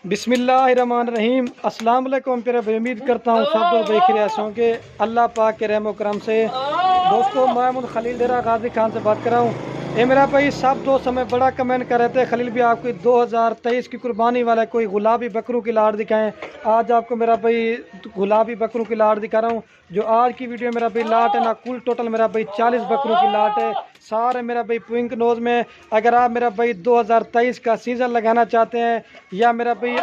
बिस्मिल्लाहिर्रहमानिर्रहीम। अस्सलाम वालेकुम। फिर उम्मीद करता हूँ सब लोग बेखैरियत होंगे अल्लाह पाक के रहम करम से। दोस्तों, मैं खलील डेरा गाजी खान से बात कर रहा हूँ। ये मेरा भाई सब दोस्त हमें बड़ा कमेंट कर रहे थे, खलील भी आपको 2023 की कुर्बानी वाला कोई गुलाबी बकरों की लाड़ दिखाएं। आज आपको मेरा भाई गुलाबी बकरों की लाड़ दिखा रहा हूँ। जो आज की वीडियो मेरा भाई लाट है ना, कुल टोटल मेरा भाई 40 बकरों की लाट है। सारे मेरा भाई पिंक नोज में। अगर आप मेरा भाई 2023 का सीज़न लगाना चाहते हैं या मेरा भाई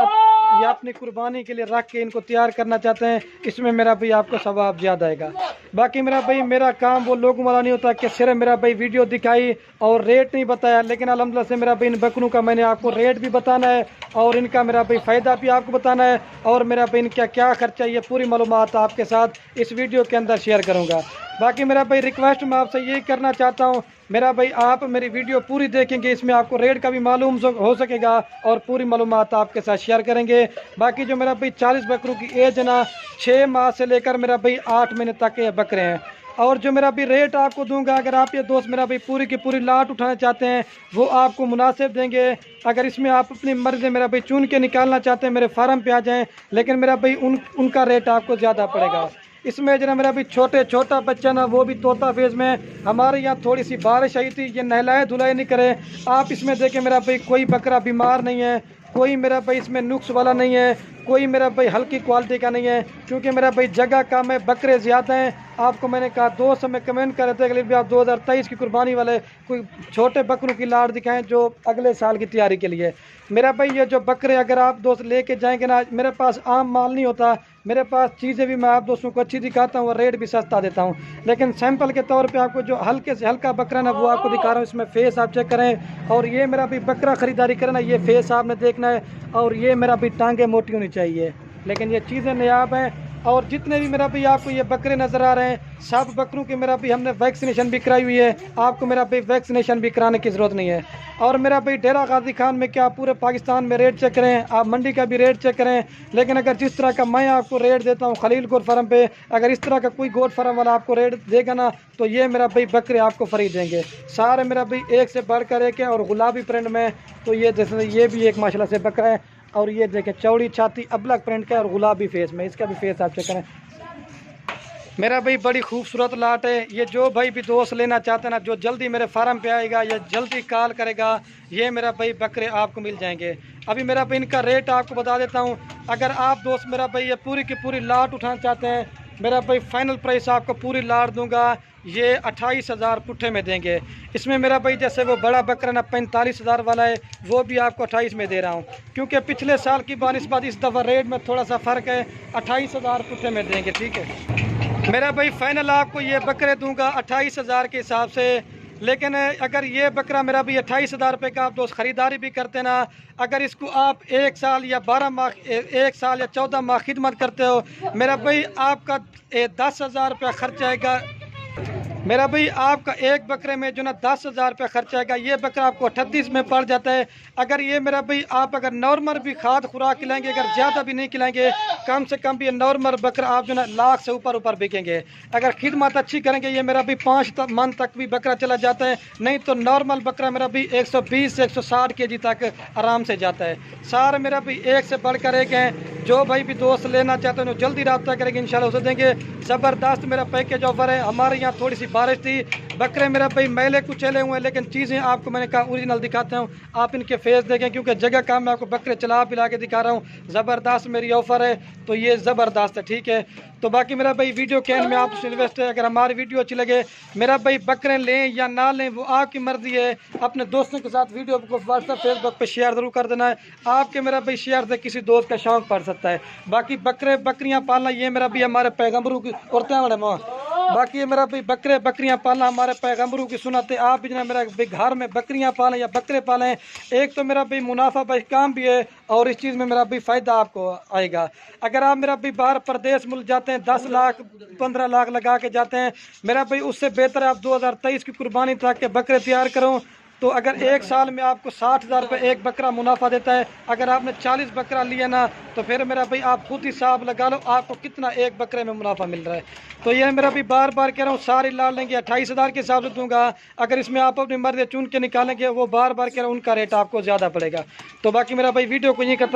या अपनी कुर्बानी के लिए रख के इनको तैयार करना चाहते हैं, इसमें मेरा भाई आपको सवाब ज़्यादा आएगा। बाकी मेरा भाई मेरा काम वो लोगों वाला नहीं होता कि सिर्फ मेरा भाई वीडियो दिखाई और रेट नहीं बताया, लेकिन अल्हम्दुलिल्लाह से मेरा भाई इन बकरों का मैंने आपको रेट भी बताना है और इनका मेरा भाई फ़ायदा भी आपको बताना है और मेरा भाई इनका क्या खर्चा, ये पूरी मालूमात आपके साथ इस वीडियो के अंदर शेयर करूँगा। बाकी मेरा भाई रिक्वेस्ट मैं आपसे यही करना चाहता हूँ, मेरा भाई आप मेरी वीडियो पूरी देखेंगे, इसमें आपको रेट का भी मालूम हो सकेगा और पूरी मालूमात आपके साथ शेयर करेंगे। बाकी जो मेरा भाई 40 बकरों की एज है ना, 6 माह से लेकर मेरा भाई 8 महीने तक ये बकरे हैं। और जो मेरा भी रेट आपको दूंगा, अगर आप ये दोस्त मेरा भाई पूरी की पूरी लाट उठाना चाहते हैं वो आपको मुनासिब देंगे। अगर इसमें आप अपनी मर्ज़ी मेरा भाई चुन के निकालना चाहते हैं मेरे फार्म पे आ जाएं, लेकिन मेरा भाई उनका रेट आपको ज़्यादा पड़ेगा। इसमें जना मेरा भी छोटा बच्चा ना, वो भी तोता फेज में। हमारे यहाँ थोड़ी सी बारिश आई थी, ये नहलाए धुलाई नहीं करे। आप इसमें देखें मेरा भाई कोई बकरा बीमार नहीं है, कोई मेरा भाई इसमें नुक्स वाला नहीं है, कोई मेरा भाई हल्की क्वालिटी का नहीं है, क्योंकि मेरा भाई जगह कम है, बकरे ज़्यादा हैं। आपको मैंने कहा दोस्त हमें कमेंट कर रहे थे कि आप 2023 की कुर्बानी वाले कोई छोटे बकरों की लाड़ दिखाएं जो अगले साल की तैयारी के लिए। मेरा भाई ये जो बकरे अगर आप दोस्त लेके जाएंगे ना, मेरे पास आम माल नहीं होता, मेरे पास चीज़ें भी मैं आप दोस्तों को अच्छी दिखाता हूँ और रेट भी सस्ता देता हूँ, लेकिन सैंपल के तौर पे आपको जो हल्के से हल्का बकरा ना वो आपको दिखा रहा हूँ। इसमें फेस आप चेक करें और ये मेरा भी बकरा ख़रीदारी करें ना, ये फेस आपने देखना है और ये मेरा भी टांगे मोटी होनी चाहिए, लेकिन ये चीज़ें नायाब हैं। और जितने भी मेरा भी आपको ये बकरे नज़र आ रहे हैं सब बकरों की मेरा भी हमने वैक्सीनेशन भी कराई हुई है, आपको मेरा भाई वैक्सीनेशन भी कराने की ज़रूरत नहीं है। और मेरा भाई डेरा गाजी खान में क्या पूरे पाकिस्तान में रेट चेक करें, आप मंडी का भी रेट चेक करें, लेकिन अगर जिस तरह का मैं आपको रेट देता हूँ खलील गोट फार्म पे, अगर इस तरह का कोई गोट फार्म वाला आपको रेट देगा ना तो ये मेरा भाई बकरे आपको फ्री देंगे। सारे मेरा भाई एक से बढ़कर एक है और गुलाबी प्रिंट में, तो ये जैसे ये भी एक माशाल्लाह से बकरा है और ये देखें चौड़ी छाती अबलग प्रिंट का और गुलाबी फेस में, इसका भी फेस आप चेक करें। मेरा भाई बड़ी खूबसूरत लाट है। ये जो भाई भी दोस्त लेना चाहते हैं ना, जो जल्दी मेरे फार्म पे आएगा या जल्दी कॉल करेगा, ये मेरा भाई बकरे आपको मिल जाएंगे। अभी मेरा भाई इनका रेट आपको बता देता हूँ। अगर आप दोस्त मेरा भाई ये पूरी की पूरी लाट उठाना चाहते हैं, मेरा भाई फाइनल प्राइस आपको पूरी लाट दूंगा, ये 28,000 पुट्ठे में देंगे। इसमें मेरा भाई जैसे वो बड़ा बकरा ना 45,000 वाला है, वो भी आपको 28 में दे रहा हूँ, क्योंकि पिछले साल की बात इस दफ़ा रेट में थोड़ा सा फ़र्क है। 28,000 पुट्ठे में देंगे, ठीक है मेरा भाई। फाइनल आपको ये बकरे दूंगा 28,000 के हिसाब से, लेकिन अगर ये बकरा मेरा भी 28,000 रुपये का आप दोस्त ख़रीदारी भी करते ना, अगर इसको आप 1 साल या 12 माह 1 साल या 14 माह खिदमत करते हो, मेरा भाई आपका 10,000 रुपया खर्च आएगा। मेरा भाई आपका एक बकरे में जो ना 10,000 रुपया खर्च आएगा, ये बकरा आपको 38 में पड़ जाता है। अगर ये मेरा भाई आप अगर नॉर्मल भी खाद खुराक खिलाएंगे, अगर ज़्यादा भी नहीं खिलाएंगे, कम से कम भी ये नॉर्मल बकरा आप जो ना लाख से ऊपर बिकेंगे। अगर खिदमत अच्छी करेंगे ये मेरा भी 5 मन तक भी बकरा चला जाता है, नहीं तो नॉर्मल बकरा मेरा भी 120 से 160 kg तक आराम से जाता है। सारे मेरा भी एक से बढ़कर एक हैं। जो भाई भी दोस्त लेना चाहते हैं जल्दी रब्ता करेंगे, इंशाल्लाह उसे देंगे। ज़बरदस्त मेरा पैकेज ऑफर है। हमारे यहाँ थोड़ी सी बारिश थी, बकरे मेरा भाई मैले कुचले हुए हैं, लेकिन चीज़ें आपको मैंने कहा ओरिजिनल दिखाता हूँ, आप इनके फेस देखें, क्योंकि जगह काम मैं आपको बकरे चला पिला के दिखा रहा हूँ। ज़बरदस्त मेरी ऑफ़र है, तो ये ज़बरदस्त है, ठीक है। तो बाकी मेरा भाई वीडियो के एंड में आपसे रिक्वेस्ट है, अगर हमारी वीडियो अच्छी लगे, मेरा भाई बकरे लें या ना लें वो आपकी मर्ज़ी है। अपने दोस्तों के साथ वीडियो को व्हाट्सएप फेसबुक पर शेयर ज़रूर कर देना है, आपके मेरा भाई शेयर से किसी दोस्त का शौक़ पड़ सकता है। बाकी बकरे बकरियाँ पालना ये मेरा भी हमारे पैगम्बरों की औरतें बड़े माँ, बाकी ये मेरा भाई बकरे बकरियाँ पालना हमारे पैगम्बरों की सुन्नत है। आप भी जना मेरा भाई घर में बकरियाँ पालें या बकरे पालें, एक तो मेरा भाई मुनाफा भाई काम भी है और इस चीज़ में मेरा भाई फ़ायदा आपको आएगा। अगर आप मेरा भाई बाहर प्रदेश मुल्क जाते हैं 10 लाख 15 लाख लगा के जाते हैं, मेरा भाई उससे बेहतर आप 2023 की कुर्बानी तक के बकरे तैयार करो, तो अगर एक साल में आपको 60,000 रुपये एक बकरा मुनाफा देता है। अगर आपने 40 बकरा लिया ना, तो फिर मेरा भाई आप खुद हिसाब लगा लो आपको कितना एक बकरे में मुनाफा मिल रहा है। तो ये मेरा भी बार बार कह रहा हूँ, सारी लाल लेंगे 28,000 के हिसाब से दूंगा। अगर इसमें आप अपनी मर्जी चुन के निकालेंगे, वो बार बार कह रहा हूँ उनका रेट आपको ज़्यादा पड़ेगा। तो बाकी मेरा भाई वीडियो को यहीं करता